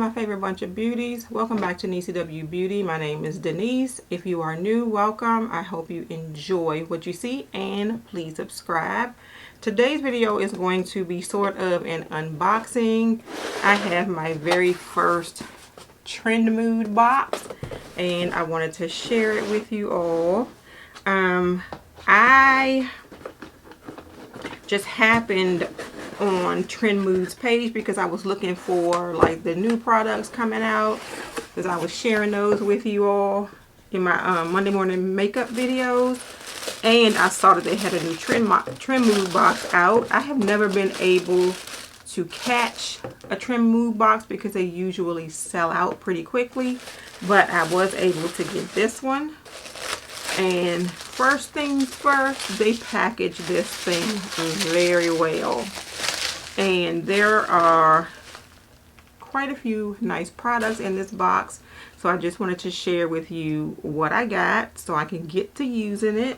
my favorite bunch of beauties. Welcome back to NCW Beauty. My name is Denise. If you are new, welcome. I hope you enjoy what you see and please subscribe. Today's video is going to be sort of an unboxing. I have my very first Trendmood box and I wanted to share it with you all. I just happened on Trendmood's page because I was looking for like the new products coming out, because I was sharing those with you all in my Monday morning makeup videos, and I saw that they had a new Trendmood box out. I have never been able to catch a Trendmood box because they usually sell out pretty quickly, but I was able to get this one. And first things first, they packaged this thing very well. And there are quite a few nice products in this box. So I just wanted to share with you what I got so I can get to using it.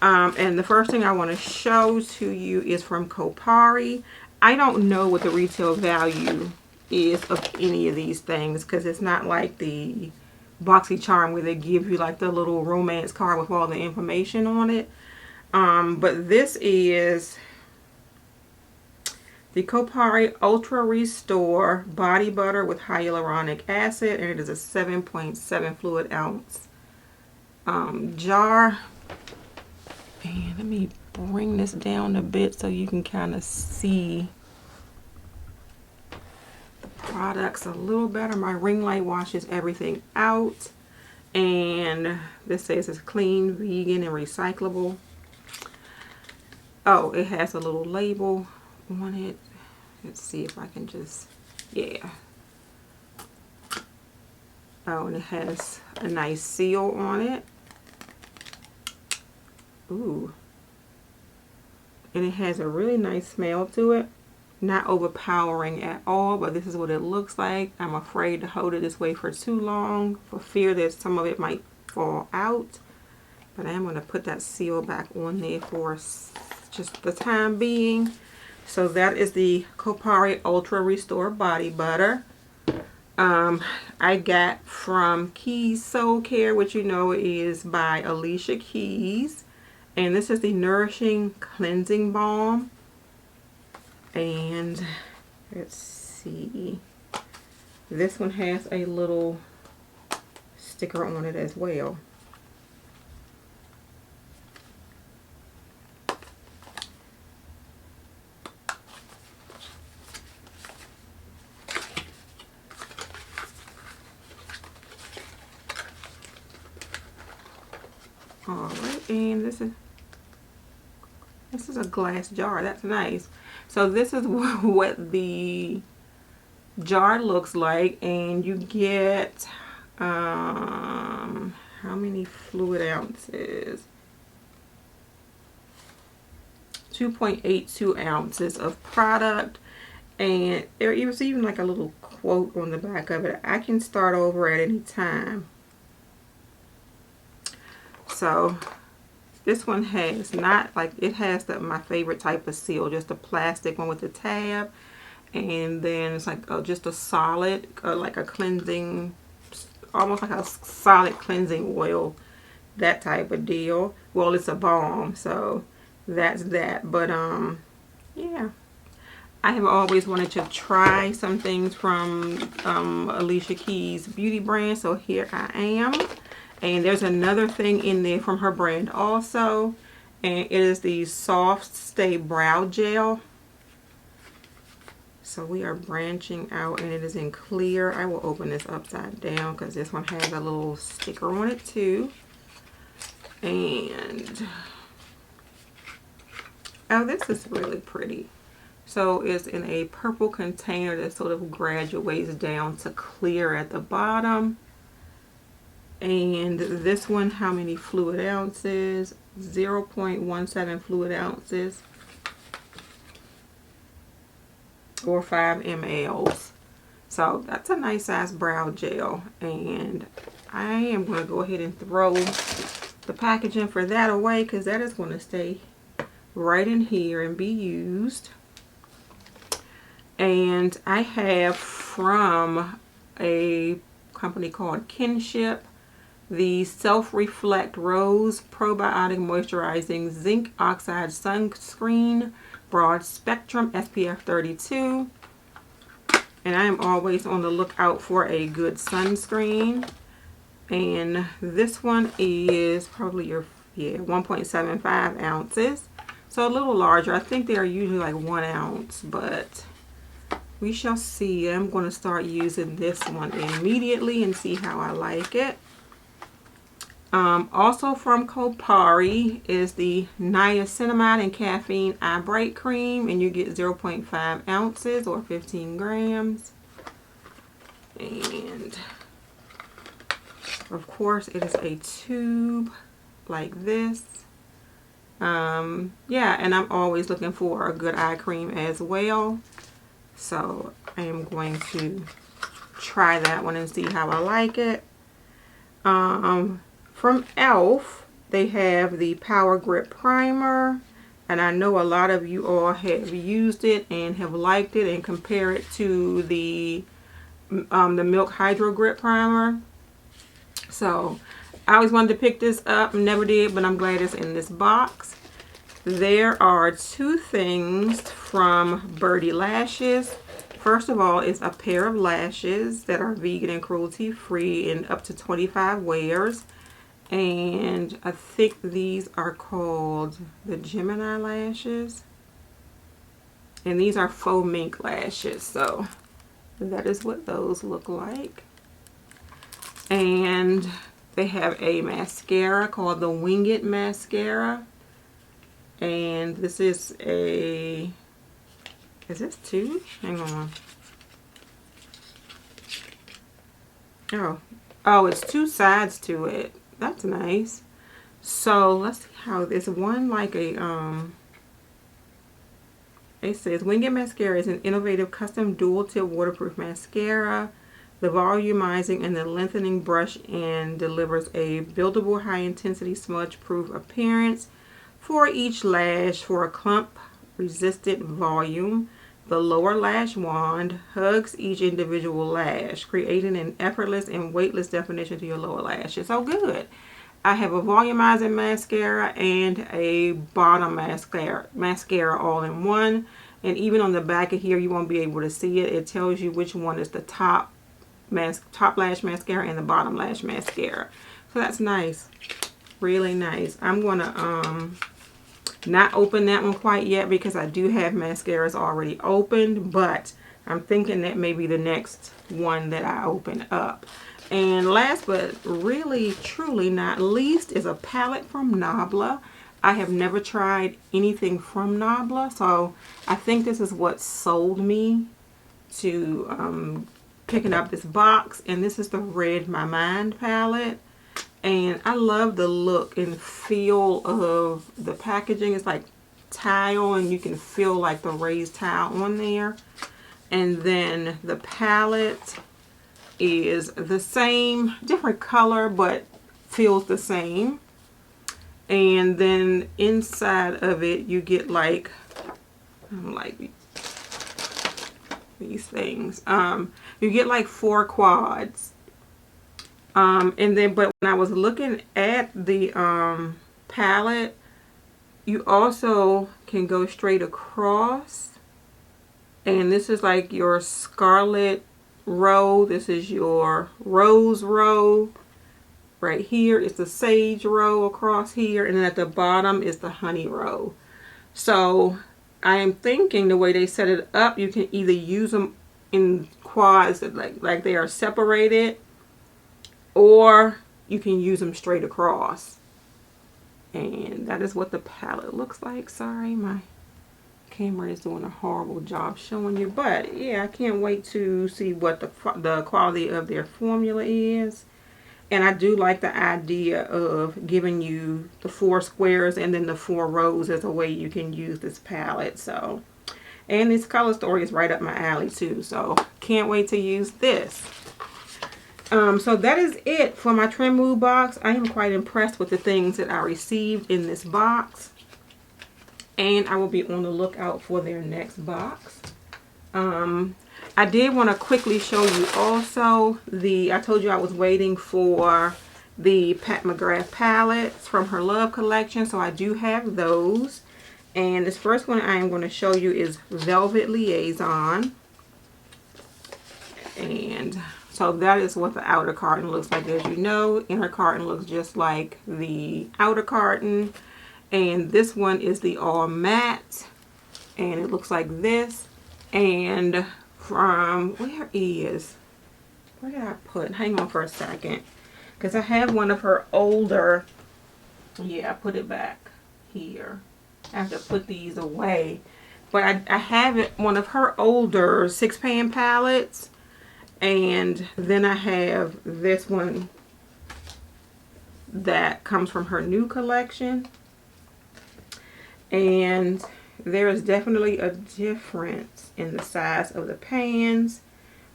And the first thing I want to show to you is from Kopari. I don't know what the retail value is of any of these things, because it's not like the BoxyCharm where they give you like the little romance card with all the information on it. But this is the Kopari Ultra Restore Body Butter with Hyaluronic Acid, and it is a 7.7 fluid ounce jar. And let me bring this down a bit so you can kind of see the products a little better. My ring light washes everything out, and this says it's clean, vegan, and recyclable. Oh, it has a little label on it. Let's see if I can just, yeah. Oh, and it has a nice seal on it. Ooh. And it has a really nice smell to it. Not overpowering at all, but this is what it looks like. I'm afraid to hold it this way for too long for fear that some of it might fall out. But I am going to put that seal back on there for just the time being. So that is the Kopari Ultra Restore Body Butter. I got from Keys Soul Care, which you know is by Alicia Keys. And this is the Nourishing Cleansing Balm. And let's see. This one has a little sticker on it as well. Alright, and this is a glass jar. That's nice. So this is what the jar looks like, and you get how many fluid ounces? 2.82 ounces of product, and there was even like a little quote on the back of it. I can start over at any time. So this one has not like, it has my favorite type of seal, just a plastic one with a tab, and then it's like just a solid, like a cleansing, almost like a solid cleansing oil, that type of deal. Well, it's a balm, so that's that. But yeah, I have always wanted to try some things from Alicia Keys beauty brand, so here I am. And there's another thing in there from her brand also, and it is the Soft Stay Brow Gel. So we are branching out, and it is in clear. I will open this upside down because this one has a little sticker on it too. And oh, this is really pretty. So it's in a purple container that sort of graduates down to clear at the bottom. And this one, how many fluid ounces? 0.17 fluid ounces, or 5 mLs. So that's a nice size brow gel, and I am going to go ahead and throw the packaging for that away because that is going to stay right in here and be used. And I have from a company called Kinship. The Self-Reflect Rose Probiotic Moisturizing Zinc Oxide Sunscreen, Broad Spectrum, SPF 32. And I am always on the lookout for a good sunscreen. And this one is probably your 1.75 ounces. So a little larger. I think they are usually like 1 ounce, but we shall see. I'm going to start using this one immediately and see how I like it. Also from Kopari is the Niacinamide and Caffeine Eye Bright Cream, and you get 0.5 ounces or 15 grams. And of course it is a tube like this. Yeah, and I'm always looking for a good eye cream as well. So I am going to try that one and see how I like it. From e.l.f. they have the Power Grip Primer, and I know a lot of you all have used it and have liked it and compare it to the Milk Hydro Grip Primer. So I always wanted to pick this up, never did, but I'm glad it's in this box. There are 2 things from Birdie Lashes. First of all, it's a pair of lashes that are vegan and cruelty free in up to 25 wears. And I think these are called the Gemini lashes. And these are faux mink lashes. So that is what those look like. And they have a mascara called the Wing It Mascara. And this is a... Is this 2? Hang on. Oh, it's 2 sides to it. That's nice. So let's see how this one, like a it says Wing It Mascara is an innovative custom dual tip waterproof mascara. The volumizing and the lengthening brush end delivers a buildable high intensity smudge proof appearance for each lash for a clump resistant volume. The lower lash wand hugs each individual lash, creating an effortless and weightless definition to your lower lashes. So good. I have a volumizing mascara and a bottom mascara all in one. And even on the back of here, you won't be able to see it. It tells you which one is the top lash mascara and the bottom lash mascara. So that's nice. Really nice. I'm going to not open that one quite yet because I do have mascaras already opened, but I'm thinking that may be the next one that I open up. And last but really truly not least is a palette from Nabla. I have never tried anything from Nabla, so I think this is what sold me to picking up this box. And this is the Read My Mind palette. And I love the look and feel of the packaging. It's like tile, and you can feel like the raised tile on there. And then the palette is the same, different color, but feels the same. And then inside of it, you get like these things. You get like 4 quads. And then, but when I was looking at the palette, you also can go straight across. And this is like your scarlet row. This is your rose row. Right here is the sage row across here. And then at the bottom is the honey row. So I am thinking the way they set it up, you can either use them in quads that like they are separated, or you can use them straight across. And that is what the palette looks like. Sorry, my camera is doing a horrible job showing you. But yeah, I can't wait to see what the quality of their formula is. And I do like the idea of giving you the 4 squares and then the 4 rows as a way you can use this palette. So, and this color story is right up my alley too. So can't wait to use this. So that is it for my Trendmood box. I am quite impressed with the things that I received in this box. And I will be on the lookout for their next box. I did want to quickly show you also I told you I was waiting for the Pat McGrath palettes from her Love collection, so I do have those. And this first one I am going to show you is Velvet Liaison. And so that is what the outer carton looks like. As you know, inner carton looks just like the outer carton. And this one is the all matte. And it looks like this. And from, where did I put? Hang on for a second. Because I have one of her older, yeah, I put it back here. I have to put these away. But I have one of her older 6-pan palettes. And then I have this one that comes from her new collection. And there is definitely a difference in the size of the pans,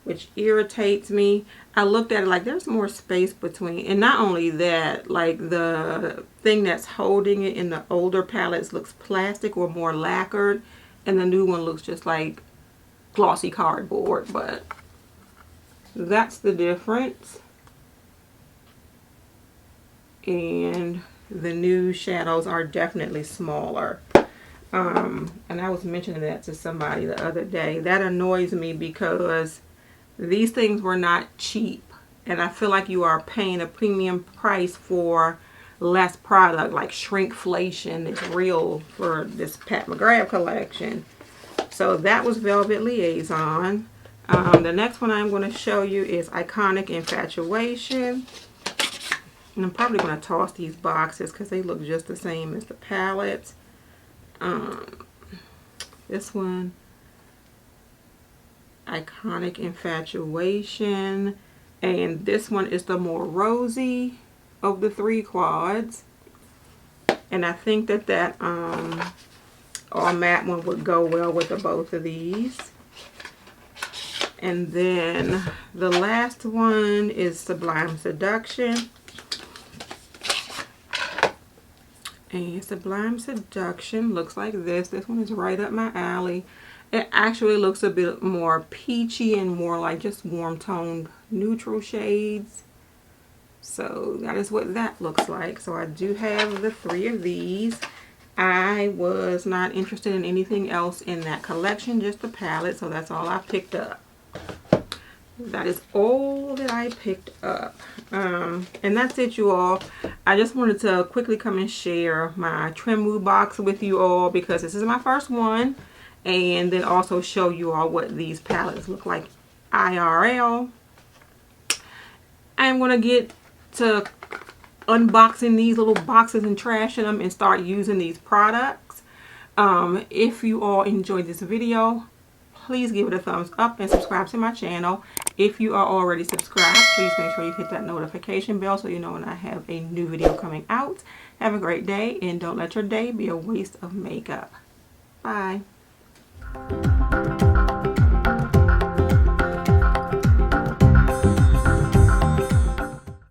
which irritates me. I looked at it like there's more space between. And not only that, like the thing that's holding it in the older palettes looks plastic or more lacquered. And the new one looks just like glossy cardboard. But that's the difference. And the new shadows are definitely smaller. And I was mentioning that to somebody the other day. That annoys me because these things were not cheap. And I feel like you are paying a premium price for less product. Like shrinkflation is real for this Pat McGrath collection. So that was Velvet Liaison. The next one I'm going to show you is Iconic Infatuation. And I'm probably going to toss these boxes because they look just the same as the palettes. This one, Iconic Infatuation. And this one is the more rosy of the 3 quads. And I think that all matte one would go well with both of these. And then the last one is Sublime Seduction. And Sublime Seduction looks like this. This one is right up my alley. It actually looks a bit more peachy and more like just warm toned neutral shades. So that is what that looks like. So I do have the 3 of these. I was not interested in anything else in that collection, just the palette. So that's all I picked up. That is all that I picked up. And that's it, you all. I just wanted to quickly come and share my Trendmood box with you all because this is my first one. And then also show you all what these palettes look like IRL. I'm going to get to unboxing these little boxes and trashing them and start using these products. If you all enjoyed this video, please give it a thumbs up and subscribe to my channel. If you are already subscribed, please make sure you hit that notification bell so you know when I have a new video coming out. Have a great day and don't let your day be a waste of makeup. Bye.